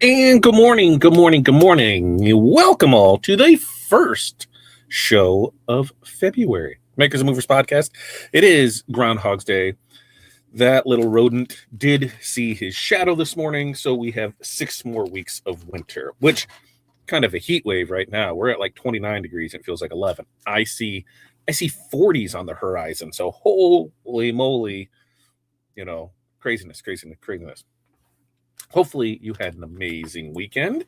And good morning, good morning, good morning. Welcome all to the first show of February, Makers and Movers podcast. It is Groundhog's Day. That little rodent did see his shadow this morning, so we have 6 more weeks of winter, which kind of a heat wave right now. We're at like 29 degrees. It feels like 11. I see 40s on the horizon. So holy moly, craziness. Hopefully you had an amazing weekend.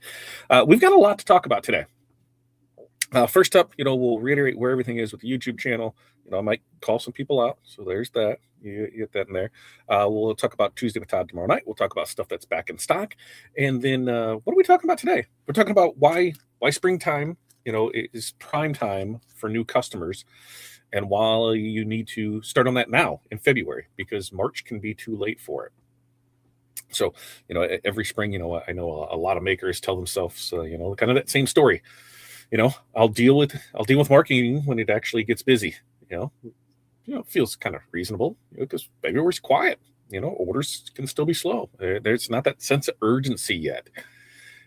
We've got a lot to talk about today. First up, we'll reiterate where everything is with the YouTube channel. I might call some people out. So there's that. You get that in there. We'll talk about Tuesday with Todd tomorrow night. We'll talk about stuff that's back in stock. And then what are we talking about today? We're talking about why springtime, is prime time for new customers. And while you need to start on that now in February, because March can be too late for it. So, every spring, I know a lot of makers tell themselves, kind of that same story. I'll deal with marketing when it actually gets busy. It feels kind of reasonable because February's quiet. Orders can still be slow. There's not that sense of urgency yet.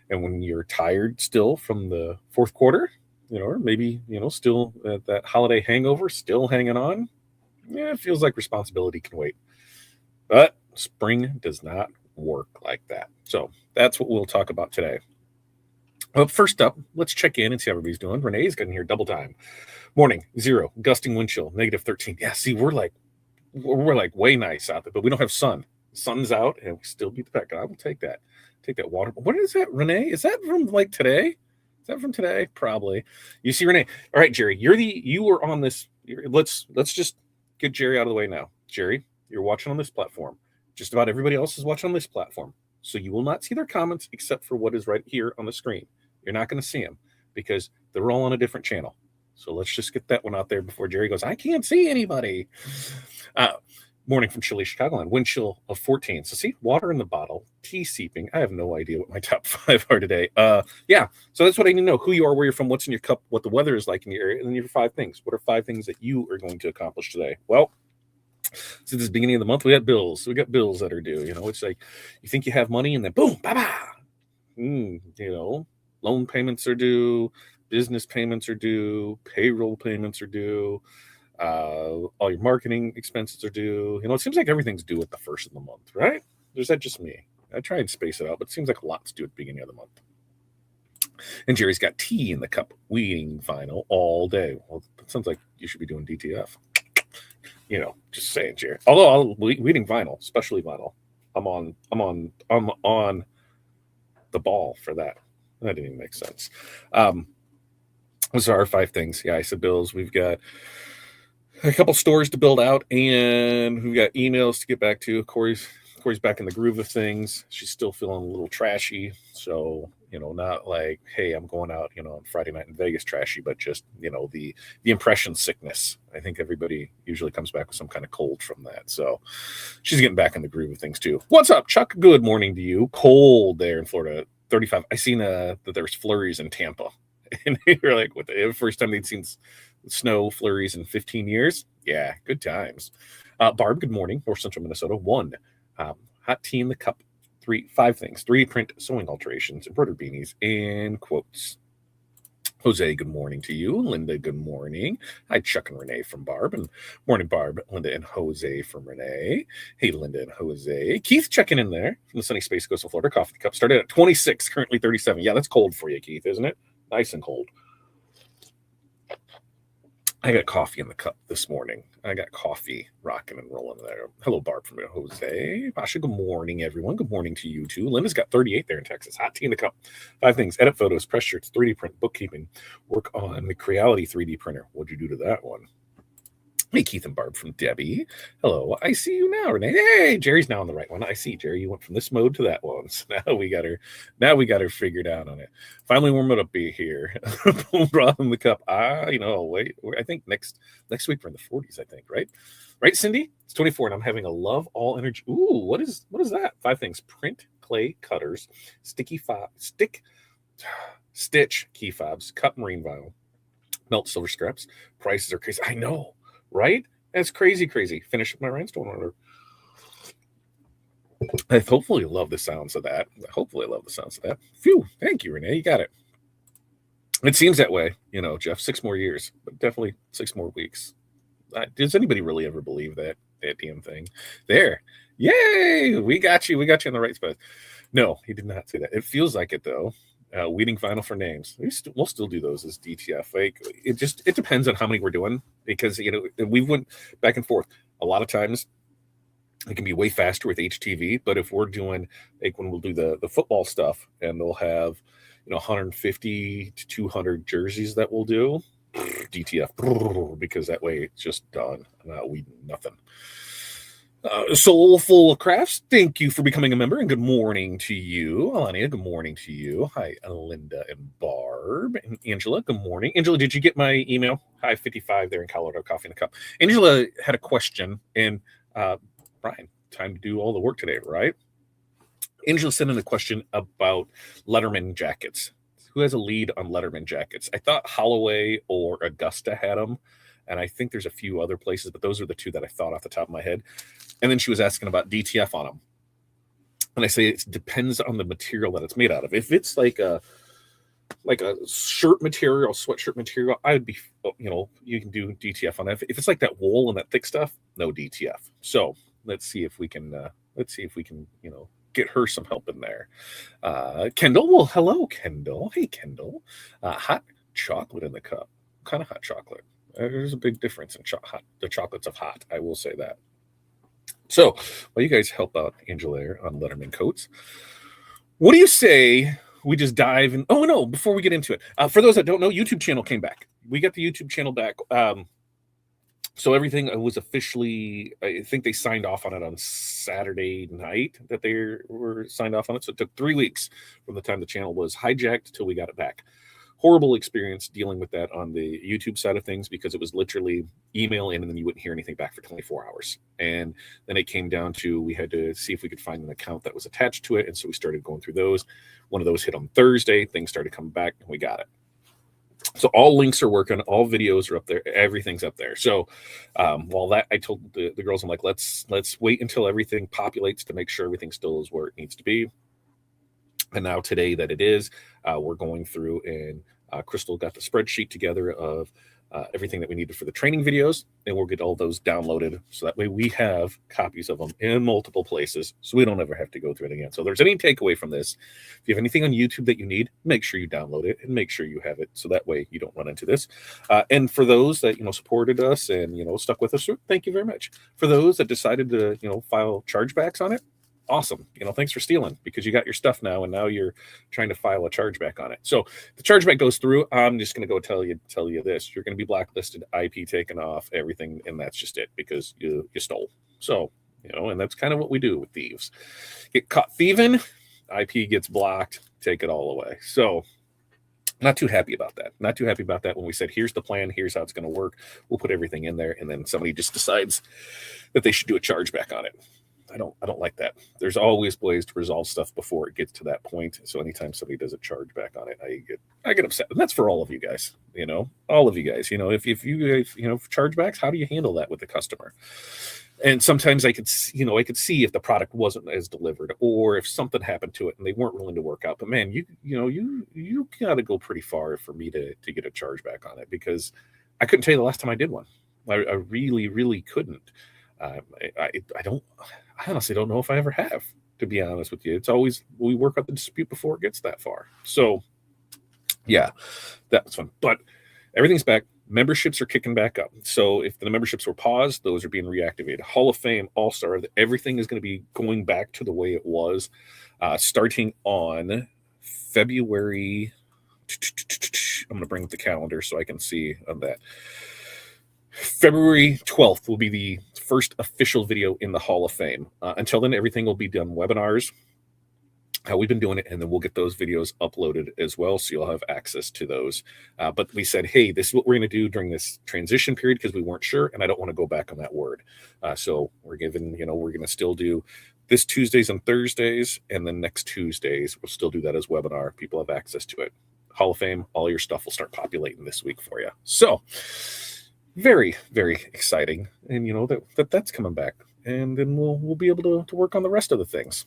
And when you're tired still from the fourth quarter, or maybe still that holiday hangover still hanging on, it feels like responsibility can wait. But spring does not work like that. So that's what we'll talk about today. Well, first up, let's check in and see how everybody's doing. Renee's getting here double time. Morning, 0, gusting wind chill, -13. Yeah, see, we're like way nice out there, but we don't have sun. The sun's out and we still beat the pack. I will take that. Take that water. What is that, Renee? Is that from today? Is that from today? Probably. You see, Renee. All right, Jerry, you were on this. Let's just get Jerry out of the way now. Jerry, you're watching on this platform. Just about everybody else is watching on this platform. So you will not see their comments except for what is right here on the screen. You're not going to see them because they're all on a different channel. So let's just get that one out there before Jerry goes, I can't see anybody. Morning from chilly Chicagoland. Wind chill of 14. So see, water in the bottle, tea seeping. I have no idea what my top 5 are today. Yeah, so that's what I need to know. Who you are, where you're from, what's in your cup, what the weather is like in your area, and then your 5 things. What are 5 things that you are going to accomplish today? Well, since it's the beginning of the month, we got bills. We got bills that are due. It's like you think you have money and then boom, loan payments are due, business payments are due, payroll payments are due, all your marketing expenses are due. It seems like everything's due at the first of the month, right? Or is that just me? I try and space it out, but it seems like a lot's due at the beginning of the month. And Jerry's got tea in the cup, weeding vinyl all day. Well, it sounds like you should be doing DTF. Just saying, Jerry. Although weeding vinyl, especially vinyl, I'm on the ball for that. That didn't even make sense. Those are our 5 things. Yeah, I said bills. We've got a couple stores to build out, and we've got emails to get back to. Corey's back in the groove of things. She's still feeling a little trashy, so not like, hey, I'm going out, on Friday night in Vegas trashy, but just the impression sickness. I think everybody usually comes back with some kind of cold from that, so she's getting back in the groove of things too. What's up, Chuck? Good morning to you. Cold there in Florida, 35. I seen that there's flurries in Tampa, and they were like, what the first time they'd seen snow flurries in 15 years. Yeah, good times. Barb, good morning. North Central Minnesota. 1, hot tea in the cup. 5 things. 3 print sewing alterations, embroidered beanies, and quotes. Jose, good morning to you. Linda, good morning. Hi, Chuck and Renee from Barb. And morning, Barb, Linda, and Jose from Renee. Hey, Linda and Jose. Keith checking in there from the sunny Space Coast of Florida. Coffee cup started at 26, currently 37. Yeah, that's cold for you, Keith, isn't it? Nice and cold. I got coffee in the cup this morning. I got coffee rocking and rolling there. Hello, Barb from Jose. Pasha, good morning, everyone. Good morning to you, too. Linda's got 38 there in Texas. Hot tea in the cup. 5 things. Edit photos, press shirts, 3D print, bookkeeping. Work on the Creality 3D printer. What'd you do to that one? Hey, Keith and Barb from Debbie. Hello, I see you now, Renee. Hey, Jerry's now on the right one. I see, Jerry. You went from this mode to that one. So now we got her figured out on it. Finally warm it up here. Brought in the cup. Wait. I think next week we're in the 40s, I think, right? Right, Cindy? It's 24, and I'm having a love all energy. Ooh, what is that? 5 things. Print, clay, cutters, stitch key fobs, cut marine vinyl, melt silver scraps. Prices are crazy. I know. Right? That's crazy. Finish my rhinestone order. I hopefully love the sounds of that. Hopefully, I love the sounds of that. Phew! Thank you, Renee. You got it. It seems that way, Jeff. 6 more years, but definitely 6 more weeks. Does anybody really ever believe that damn thing? There, yay! We got you. We got you in the right spot. No, he did not say that. It feels like it though. Weeding final for names. We'll still do those as DTF. Like it depends on how many we're doing because we went back and forth. A lot of times it can be way faster with HTV, but if we're doing like when we'll do the football stuff and they'll have 150 to 200 jerseys that we'll do DTF because that way it's just done. I'm not weeding nothing. Soulful Crafts, thank you for becoming a member, and good morning to you. Alania, good morning to you. Hi, Linda and Barb. And Angela, good morning. Angela, did you get my email? Hi, 55 there in Colorado, Coffee in a Cup. Angela had a question, and Brian, time to do all the work today, right? Angela sent in a question about Letterman jackets. Who has a lead on Letterman jackets? I thought Holloway or Augusta had them, and I think there's a few other places, but those are the two that I thought off the top of my head. And then she was asking about DTF on them. And I say it depends on the material that it's made out of. If it's like a shirt material, sweatshirt material, I would be, you can do DTF on that. If it's like that wool and that thick stuff, no DTF. So let's see if we can, get her some help in there. Kendall, well, hello, Kendall. Hey, Kendall. Hot chocolate in the cup. What kind of hot chocolate? There's a big difference in the chocolates of hot. I will say that. So, while you guys help out Angela on Letterman coats, what do you say we just dive in? Oh, no, before we get into it, for those that don't know, YouTube channel came back. We got the YouTube channel back. So everything was officially, I think they signed off on it on Saturday night that they were signed off on it. So it took 3 weeks from the time the channel was hijacked till we got it back. Horrible experience dealing with that on the YouTube side of things because it was literally email in and then you wouldn't hear anything back for 24 hours. And then it came down to we had to see if we could find an account that was attached to it. And so we started going through those. One of those hit on Thursday. Things started coming back and we got it. So all links are working. All videos are up there. Everything's up there. So while that, I told the girls, I'm like, let's wait until everything populates to make sure everything still is where it needs to be. And now today that it is, we're going through and Crystal got the spreadsheet together of everything that we needed for the training videos, and we'll get all those downloaded. So that way we have copies of them in multiple places so we don't ever have to go through it again. So if there's any takeaway from this, if you have anything on YouTube that you need, make sure you download it and make sure you have it. So that way you don't run into this. And for those that, supported us and, stuck with us, thank you very much. For those that decided to, file chargebacks on it, awesome. Thanks for stealing because you got your stuff now and now you're trying to file a chargeback on it. So the chargeback goes through. I'm just going to go tell you this. You're going to be blacklisted, IP taken off, everything, and that's just it because you stole. So, and that's kind of what we do with thieves. Get caught thieving, IP gets blocked, take it all away. So not too happy about that. Not too happy about that when we said, here's the plan, here's how it's going to work. We'll put everything in there. And then somebody just decides that they should do a chargeback on it. I don't like that. There's always ways to resolve stuff before it gets to that point. So anytime somebody does a chargeback on it, I get upset. And that's for all of you guys, all of you guys, if you guys, chargebacks, how do you handle that with the customer? And sometimes I could see if the product wasn't as delivered or if something happened to it and they weren't willing to work out. But man, you got to go pretty far for me to get a chargeback on it because I couldn't tell you the last time I did one. I really, really couldn't. I honestly don't know if I ever have, to be honest with you. It's always, we work out the dispute before it gets that far. So yeah, that was fun, but everything's back. Memberships are kicking back up. So if the memberships were paused, those are being reactivated. Hall of Fame, All-Star, everything is going to be going back to the way it was, starting on February. I'm going to bring up the calendar so I can see on that. February 12th will be the first official video in the Hall of Fame. Until then, everything will be done webinars, how we've been doing it, and then we'll get those videos uploaded as well, so you'll have access to those. But we said, hey, this is what we're going to do during this transition period because we weren't sure, and I don't want to go back on that word. So we're given, we're going to still do this Tuesdays and Thursdays, and then next Tuesdays, we'll still do that as webinar. People have access to it. Hall of Fame, all your stuff will start populating this week for you. So very, very exciting. And that's coming back. and then we'll be able to work on the rest of the things.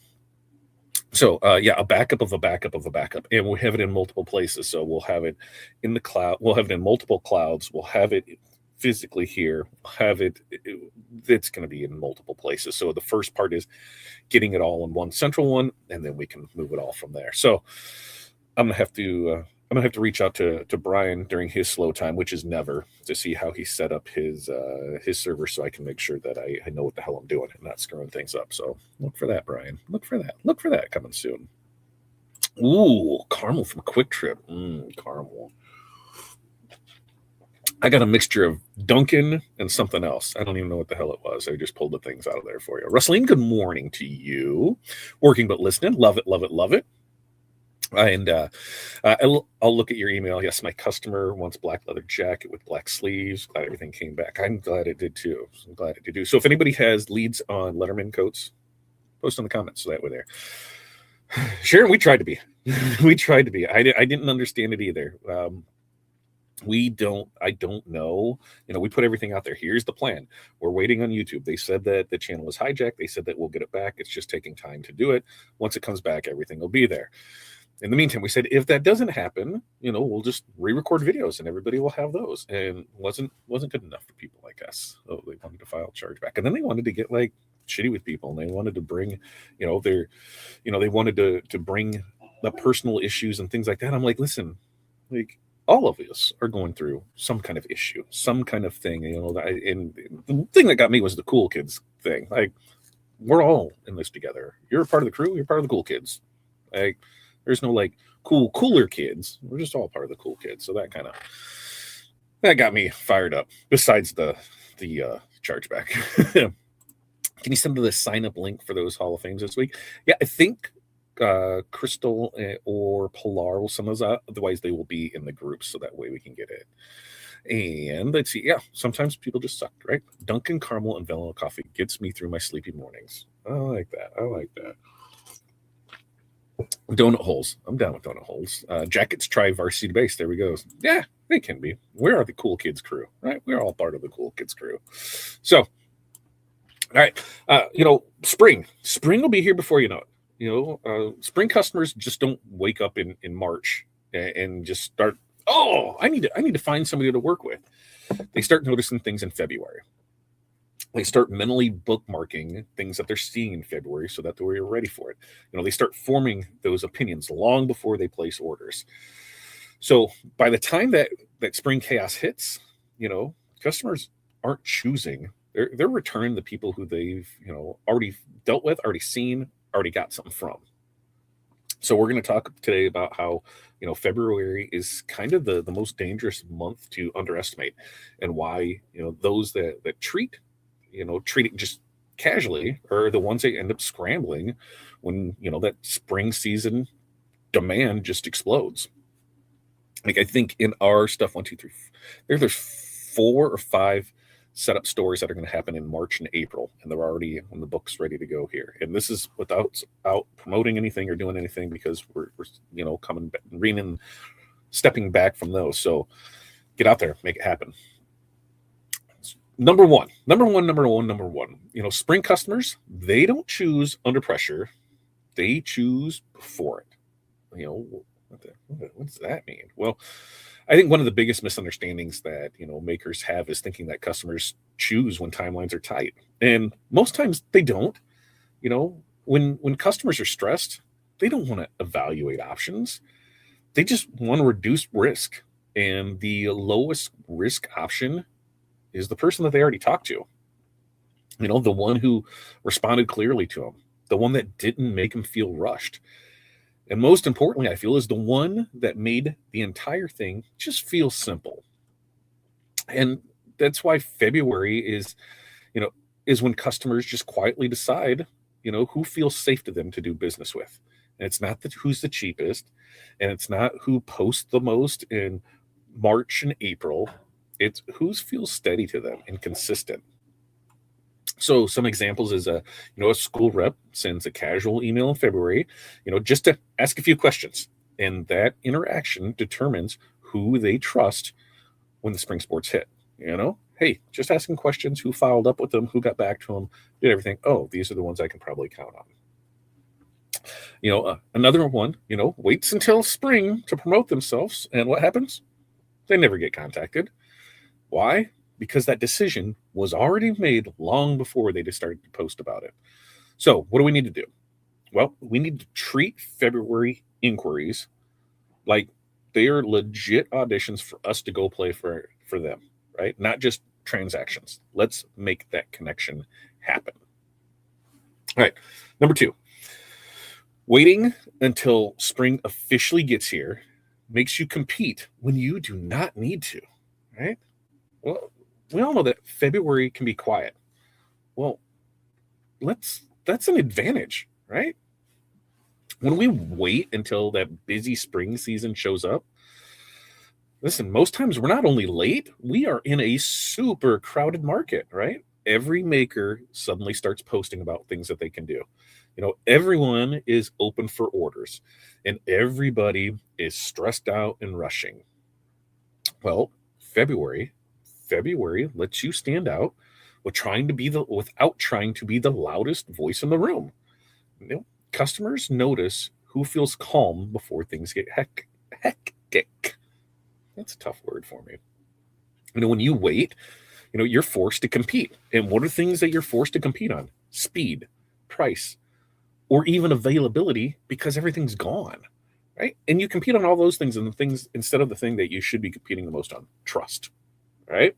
So yeah, a backup of a backup of a backup, and we'll have it in multiple places. So we'll have it in the cloud. We'll have it in multiple clouds. We'll have it physically here. We'll have it's going to be in multiple places. So the first part is getting it all in one central one, and then we can move it all from there. So I'm gonna have to reach out to Brian during his slow time, which is never, to see how he set up his server, so I can make sure that I know what the hell I'm doing and not screwing things up. So look for that, Brian. Look for that. Look for that coming soon. Ooh, caramel from Quick Trip. Caramel. I got a mixture of Dunkin' and something else. I don't even know what the hell it was. I just pulled the things out of there for you. Russeline, good morning to you. Working but listening. Love it, love it, love it. And I'll look at your email. Yes, my customer wants black leather jacket with black sleeves. Glad everything came back. I'm glad it did too. I'm glad it did too. So if anybody has leads on Letterman coats, post in the comments so that way there. Sharon, we tried to be. We tried to be. I didn't understand it either. I don't know. We put everything out there. Here's the plan. We're waiting on YouTube. They said that the channel is hijacked. They said that we'll get it back. It's just taking time to do it. Once it comes back, everything will be there. In the meantime, we said if that doesn't happen, we'll just re-record videos and everybody will have those. And wasn't good enough for people like us. Oh, they wanted to file chargeback, and then they wanted to get like shitty with people, and they wanted to bring, they wanted to bring the personal issues and things like that. I'm like, listen, like all of us are going through some kind of issue, some kind of thing. And the thing that got me was the cool kids thing. Like, we're all in this together. You're a part of the crew. You're part of the cool kids. Like, there's no like cooler kids. We're just all part of the cool kids. So that got me fired up. Besides the chargeback. Can you send me the sign up link for those Hall of Fames this week? Yeah, I think Crystal or Pilar will send those out. Otherwise, they will be in the group, so that way we can get it. And let's see. Yeah, sometimes people just suck, right? Dunkin' caramel and vanilla coffee gets me through my sleepy mornings. I like that. Donut holes. I'm down with donut holes. Jackets try varsity base. There we go. Yeah, they can be. We are the cool kids crew, right? We're all part of the cool kids crew. So, all right. Spring will be here before you know it. Spring customers just don't wake up in March and just start, oh, I need to find somebody to work with. They start noticing things in February. They start mentally bookmarking things that they're seeing in February so that they're ready for it. They start forming those opinions long before they place orders. So by the time that spring chaos hits, customers aren't choosing. They're returning the people who they've, already dealt with, already seen, already got something from. So we're going to talk today about how, February is kind of the most dangerous month to underestimate, and why, those that treat it just casually are the ones that end up scrambling when, that spring season demand just explodes. Like, I think in our stuff, 1, 2, 3, there's 4 or 5 setup stories that are going to happen in March and April, and they're already on the books ready to go here. And this is without out promoting anything or doing anything, because we're coming back, stepping back from those. So get out there, make it happen. Number one. Spring customers, they don't choose under pressure. They choose before it. What does that mean? Well, I think one of the biggest misunderstandings that, makers have is thinking that customers choose when timelines are tight. And most times they don't. When customers are stressed, they don't want to evaluate options. They just want to reduce risk. And the lowest risk option is the person that they already talked to. The one who responded clearly to them, the one that didn't make them feel rushed. And most importantly, I feel, is the one that made the entire thing just feel simple. And that's why February is when customers just quietly decide, who feels safe to them to do business with. And it's not who's the cheapest, and it's not who posts the most in March and April. It's who feels steady to them and consistent. So some examples is a school rep sends a casual email in February, just to ask a few questions. And that interaction determines who they trust when the spring sports hit. Hey, just asking questions, who followed up with them, who got back to them, did everything. Oh, these are the ones I can probably count on. Another one, waits until spring to promote themselves. And what happens? They never get contacted. Why? Because that decision was already made long before they just started to post about it. So, what do we need to do? Well, we need to treat February inquiries like they are legit auditions for us to go play for them, right? Not just transactions. Let's make that connection happen. All right. Number 2, waiting until spring officially gets here makes you compete when you do not need to, right? Well, we all know that February can be quiet. Well, that's an advantage, right? When we wait until that busy spring season shows up, listen, most times we're not only late, we are in a super crowded market, right? Every maker suddenly starts posting about things that they can do. Everyone is open for orders and everybody is stressed out and rushing. Well, February lets you stand out without trying to be the loudest voice in the room. Customers notice who feels calm before things get hectic. That's a tough word for me. When you wait, you're forced to compete. And what are things that you're forced to compete on? Speed, price, or even availability, because everything's gone, right? And you compete on all those things and the things instead of the thing that you should be competing the most on, trust, right?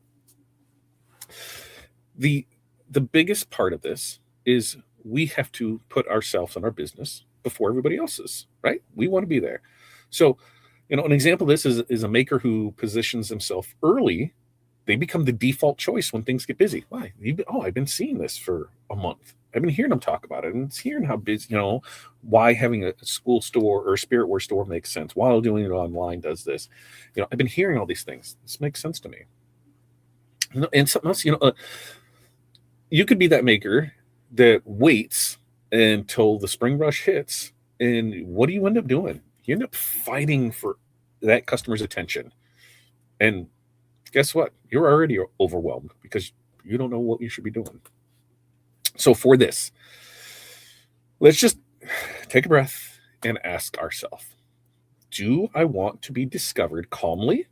The biggest part of this is we have to put ourselves and our business before everybody else's, right? We want to be there. So, an example of this is a maker who positions himself early. They become the default choice when things get busy. Why? I've been seeing this for a month. I've been hearing them talk about it, and it's hearing how busy, why having a school store or a spiritware store makes sense. While doing it online does this. I've been hearing all these things. This makes sense to me. And something else, you could be that maker that waits until the spring rush hits. And what do you end up doing? You end up fighting for that customer's attention. And guess what? You're already overwhelmed because you don't know what you should be doing. So for this, let's just take a breath and ask ourselves, do I want to be discovered calmly,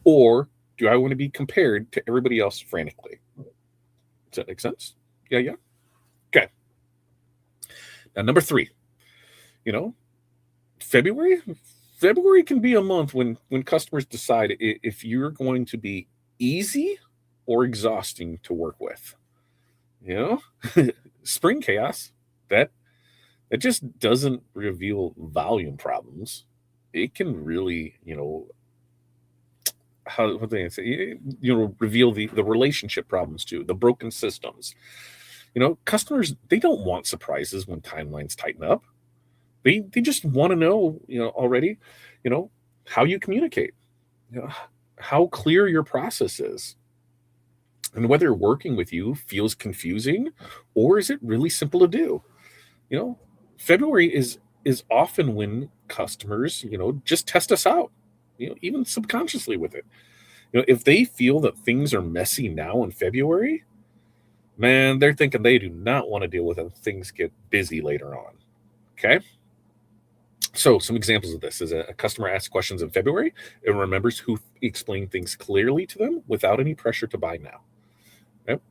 or do I want to be compared to everybody else frantically? Does that make sense? Yeah. Okay. Now, number 3, February can be a month when customers decide if you're going to be easy or exhausting to work with. Spring chaos, that just doesn't reveal volume problems. It can really, what they say, reveal the relationship problems too, the broken systems. Customers, they don't want surprises when timelines tighten up. They just want to know, already, how you communicate, how clear your process is, and whether working with you feels confusing or is it really simple to do. February is often when customers, just test us out, even subconsciously with it. If they feel that things are messy now in February, man, they're thinking they do not want to deal with it. Things get busy later on. Okay. So some examples of this is a customer asks questions in February and remembers who explained things clearly to them without any pressure to buy now. Okay?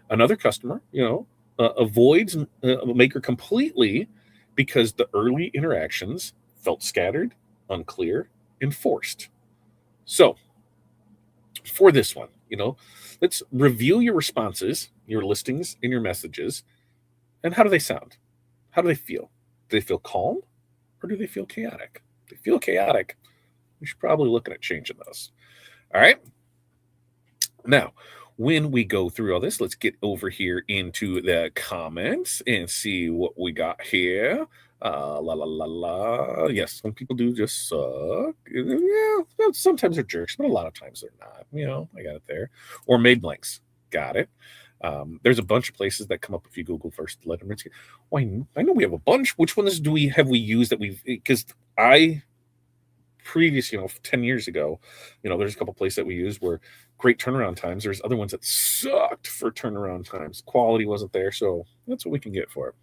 Another customer, avoids a maker completely because the early interactions felt scattered, unclear, and forced. So for this one, let's review your responses, your listings, and your messages. And how do they sound? How do they feel? Do they feel calm or do they feel chaotic? If they feel chaotic, we should probably look at changing those. All right. Now, when we go through all this, let's get over here into the comments and see what we got here. Yes, some people do just suck. Yeah, sometimes they're jerks, but a lot of times they're not. I got it there. Or made blanks. Got it. There's a bunch of places that come up if you Google first Letterman's. Well, I know we have a bunch. Which ones have we used that we've? Because I previous, 10 years ago, there's a couple places that we used where great turnaround times. There's other ones that sucked for turnaround times. Quality wasn't there. So that's what we can get for it.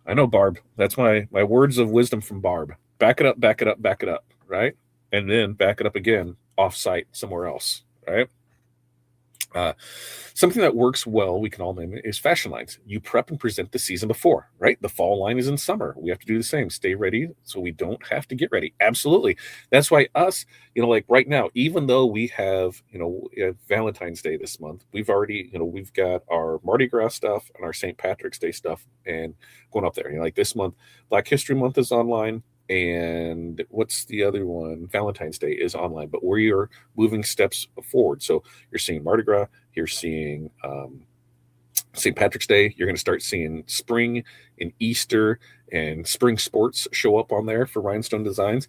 I know, Barb. That's my words of wisdom from Barb. Back it up, back it up, back it up, right? And then back it up again off-site somewhere else, right? Something that works well, we can all name it, is fashion lines. You prep and present the season before, right? The fall line is in summer. We have to do the same. Stay ready so we don't have to get ready. Absolutely. That's why us, like right now, even though we have, Valentine's Day this month, we've already, we've got our Mardi Gras stuff and our St. Patrick's Day stuff and going up there. Like this month, Black History Month is online. And what's the other one? Valentine's Day is online, but we are moving steps forward. So you're seeing Mardi Gras, you're seeing St. Patrick's Day, you're going to start seeing spring and Easter and spring sports show up on there for Rhinestone Designs.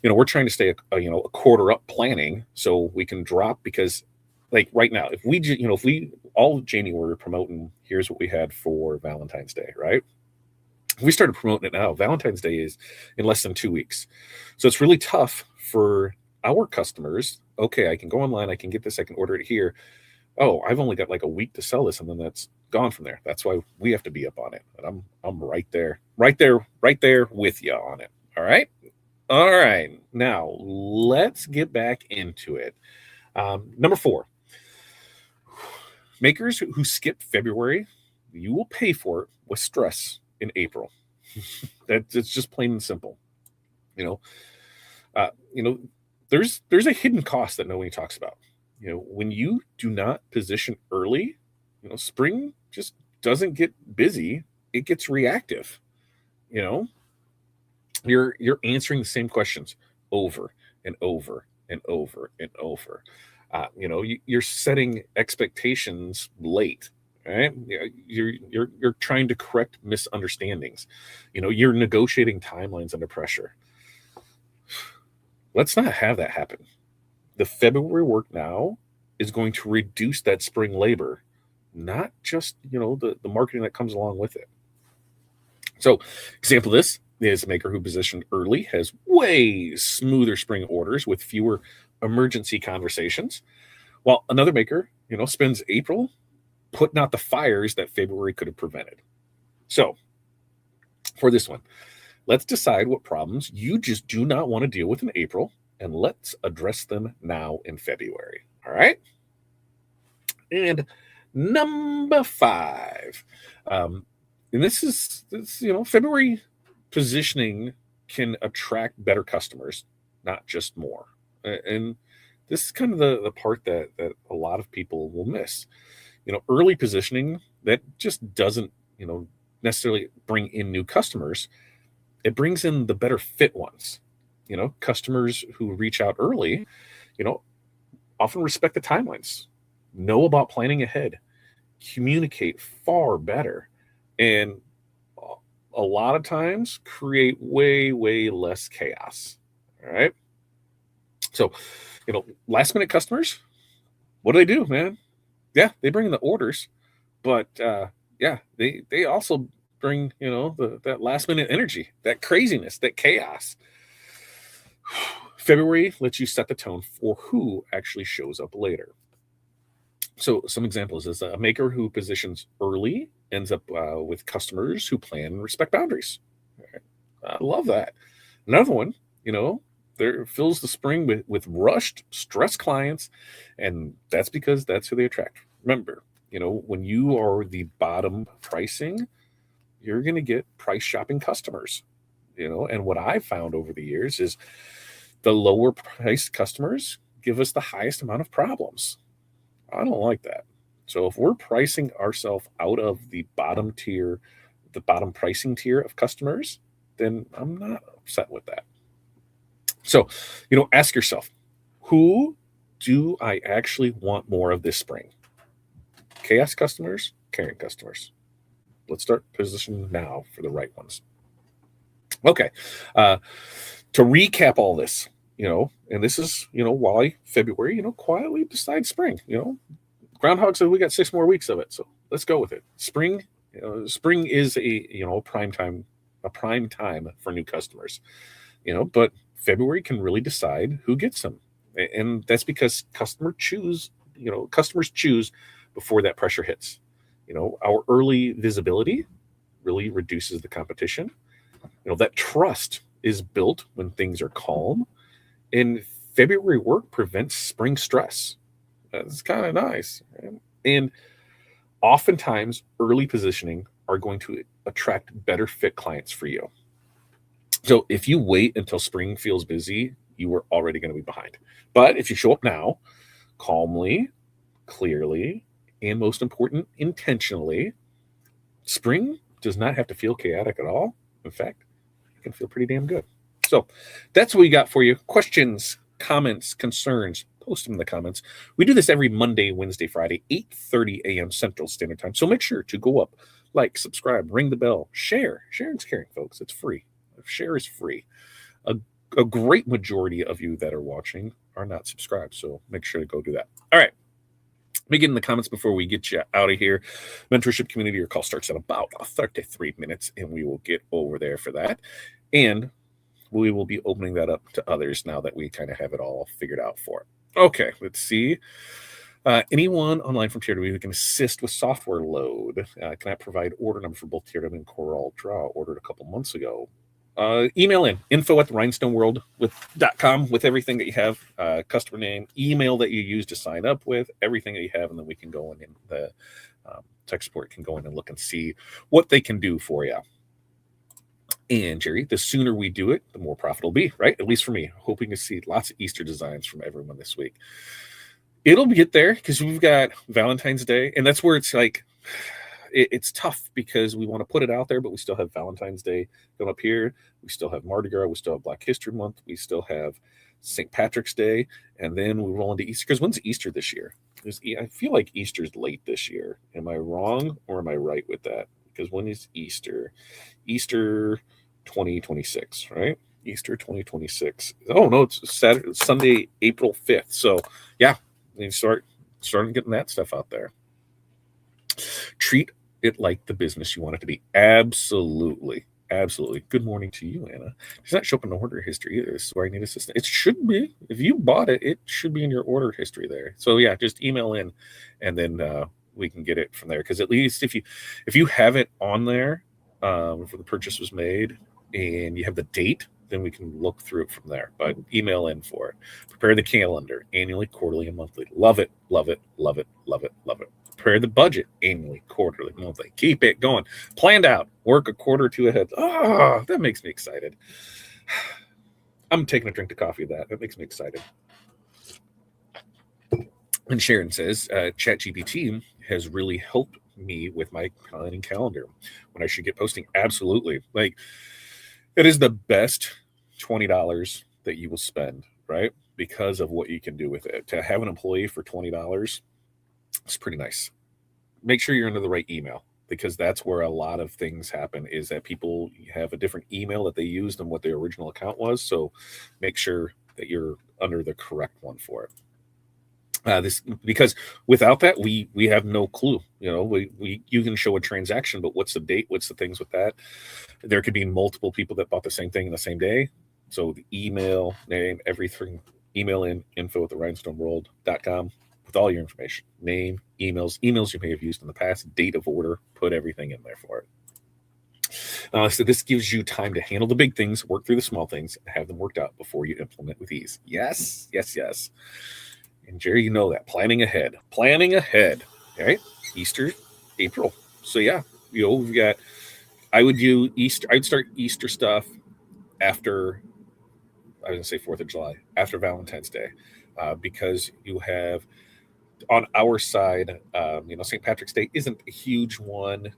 We're trying to stay a quarter up planning so we can drop, because like right now, if we all of January were promoting, here's what we had for Valentine's Day, right? We started promoting it now. Valentine's Day is in less than 2 weeks. So it's really tough for our customers. Okay, I can go online, I can get this, I can order it here. Oh, I've only got like a week to sell this, and then that's gone from there. That's why we have to be up on it. And I'm right there with you on it. All right. All right. Now let's get back into it. Number 4. Makers who skip February, you will pay for it with stress in April. It's just plain and simple. There's a hidden cost that nobody talks about. When you do not position early, spring just doesn't get busy. It gets reactive. You're answering the same questions over and over and over and over. You're setting expectations late. Right? You're trying to correct misunderstandings. You're negotiating timelines under pressure. Let's not have that happen. The February work now is going to reduce that spring labor, not just the marketing that comes along with it. So, example of this is a maker who positioned early has way smoother spring orders with fewer emergency conversations, while another maker, spends April putting out the fires that February could have prevented. So for this one, let's decide what problems you just do not want to deal with in April, and let's address them now in February. All right. And number 5, and this is February positioning can attract better customers, not just more. And this is kind of the part that a lot of people will miss. Early positioning, that just doesn't, necessarily bring in new customers. It brings in the better fit ones. Customers who reach out early, often respect the timelines, know about planning ahead, communicate far better, and a lot of times create way, way less chaos. All right. So, last minute customers, what do, man? Yeah, they bring in the orders, but they also bring that last minute energy, that craziness, that chaos. February lets you set the tone for who actually shows up later. So some examples is a maker who positions early ends up with customers who plan and respect boundaries. I love that. Another one, there fills the spring with rushed, stressed clients, and that's because that's who they attract. Remember, when you are the bottom pricing, you're going to get price shopping customers. And what I've found over the years is the lower priced customers give us the highest amount of problems. I don't like that. So if we're pricing ourselves out of the bottom tier, the bottom pricing tier of customers, then I'm not upset with that. So, ask yourself, who do I actually want more of this spring? Chaos customers, caring customers. Let's start positioning now for the right ones. Okay. To recap all this, and this is, why February, quietly decides spring. Groundhog said we got 6 more weeks of it. So let's go with it. Spring, spring is a prime time for new customers. But February can really decide who gets them. And that's because customers choose before that pressure hits. Our early visibility really reduces the competition. That trust is built when things are calm, and February work prevents spring stress. That's kind of nice. And oftentimes, early positioning are going to attract better fit clients for you. So if you wait until spring feels busy, you are already going to be behind. But if you show up now, calmly, clearly, and most important, intentionally, spring does not have to feel chaotic at all. In fact, it can feel pretty damn good. So that's what we got for you. Questions, comments, concerns, post them in the comments. We do this every Monday, Wednesday, Friday, 8:30 a.m. Central Standard Time. So make sure to go up, like, subscribe, ring the bell, share. Sharing's caring, folks. It's free. Share is free. A great majority of you that are watching are not subscribed, so make sure to go do that. All right. Let me get in the comments before we get you out of here. Mentorship community, your call starts in about 33 minutes, and we will get over there for that. And we will be opening that up to others now that we kind of have it all figured out for it. Okay, let's see. Anyone online from TRW who can assist with software load. Can I provide order number for both TRW and Coral Draw? Ordered a couple months ago. Email in info@rhinestoneworld.com with everything that you have, customer name, email that you use to sign up with, everything that you have, and then we can go in and the tech support can go in and look and see what they can do for you. And Jerry, the sooner we do it, the more profit will be, right? At least for me. Hoping to see lots of Easter designs from everyone this week. It'll get there because we've got Valentine's Day, and that's where it's like, it's tough because we want to put it out there, but we still have Valentine's Day going up here. We still have Mardi Gras. We still have Black History Month. We still have St. Patrick's Day. And then we roll into Easter. Because when's Easter this year? I feel like Easter's late this year. Am I wrong or am I right with that? Because when is Easter? Easter 2026, right? Easter 2026. Oh, no, it's Sunday, April 5th. So, yeah, you starting getting that stuff out there. Treat it like the business you want it to be. Absolutely. Good morning to you, Anna. Does not show up in the order history either. This is where I need assistance. It should be. If you bought it, it should be in your order history there. So yeah, just email in and then we can get it from there. Because at least if you have it on there for the purchase was made and you have the date, then we can look through it from there. But email in for it. Prepare the calendar annually, quarterly, and monthly. Love it. Prepare the budget annually, quarterly, monthly. Keep it going. Planned out. Work a quarter or two ahead. Oh, that makes me excited. I'm taking a drink of coffee of that. That makes me excited. And Sharon says, ChatGPT has really helped me with my planning calendar when I should get posting. Absolutely. Like, it is the best $20 that you will spend, right? Because of what you can do with it. To have an employee for $20, it's pretty nice. Make sure you're under the right email because that's where a lot of things happen is that people have a different email that they use than what their original account was. So make sure that you're under the correct one for it. Because without that, we have no clue. You can show a transaction, but what's the date? What's the things with that? There could be multiple people that bought the same thing in the same day. So the email, name, everything, email in info@rhinestoneworld.com with all your information, name, emails you may have used in the past, date of order, put everything in there for it. So this gives you time to handle the big things, work through the small things, and have them worked out before you implement with ease. Yes. And Jerry, you know that. Planning ahead. All right? Easter, April. So yeah, we've got, I would do Easter. I'd start Easter stuff after, I was going to say 4th of July, after Valentine's Day, because you have, on our side, St. Patrick's Day isn't a huge one.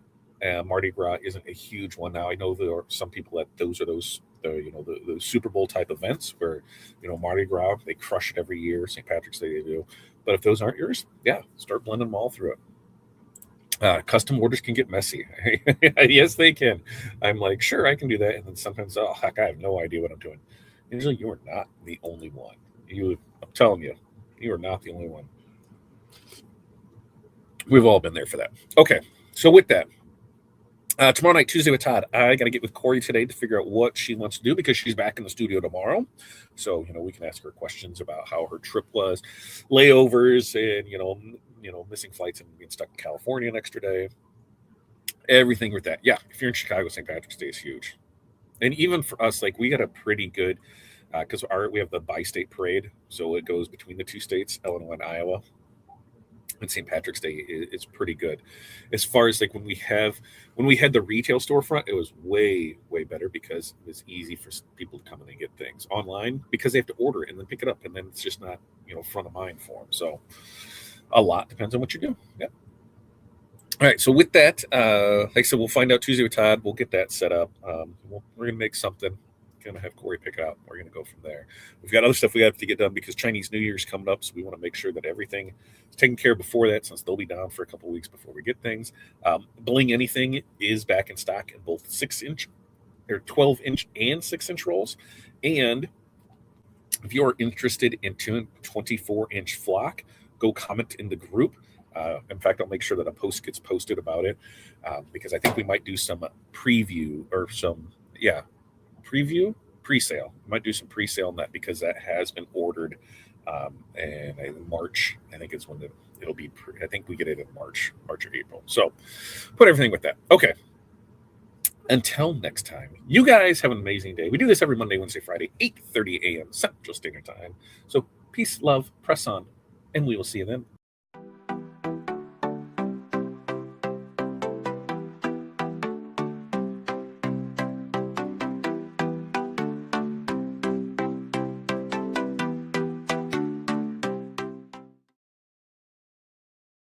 Mardi Gras isn't a huge one. Now, I know there are some people that the Super Bowl type events where, Mardi Gras, they crush it every year. St. Patrick's Day, they do. But if those aren't yours, yeah, start blending them all through it. Custom orders can get messy. Yes, they can. I'm like, sure, I can do that. And then sometimes, oh, heck, I have no idea what I'm doing. Usually you are not the only one. I'm telling you, you are not the only one. We've all been there for that. Okay, so with that, Tomorrow night, Tuesday with Todd. I got to get with Corey today to figure out what she wants to do because she's back in the studio tomorrow. So, we can ask her questions about how her trip was, layovers, and, missing flights and being stuck in California an extra day. Everything with that. Yeah, if you're in Chicago, St. Patrick's Day is huge. And even for us, like, we got a pretty good, because we have the bi-state parade. So it goes between the two states, Illinois and Iowa. And St. Patrick's Day is pretty good. As far as like when we had the retail storefront, it was way better because it was easy for people to come in and get things online because they have to order it and then pick it up, and then it's just not front of mind for them. So a lot depends on what you do. Yep. All right. So with that, like I said, we'll find out Tuesday with Todd. We'll get that set up. We're gonna make something. Gonna have Corey pick it up. We're gonna go from there. We've got other stuff we have to get done because Chinese New Year's coming up, so we want to make sure that everything is taken care of before that, since they'll be down for a couple of weeks before we get things. Bling Anything is back in stock in both 6-inch or 12-inch and 6-inch rolls. And if you're interested in 24-inch flock, go comment in the group. In fact, I'll make sure that a post gets posted about it because I think we might do some preview or pre-sale. I might do some pre-sale on that because that has been ordered, and in March, I think is when it'll be. I think we get it in March or April. So, put everything with that. Okay. Until next time, you guys have an amazing day. We do this every Monday, Wednesday, Friday, 8:30 a.m. Central Standard Time. So, peace, love, press on, and we will see you then.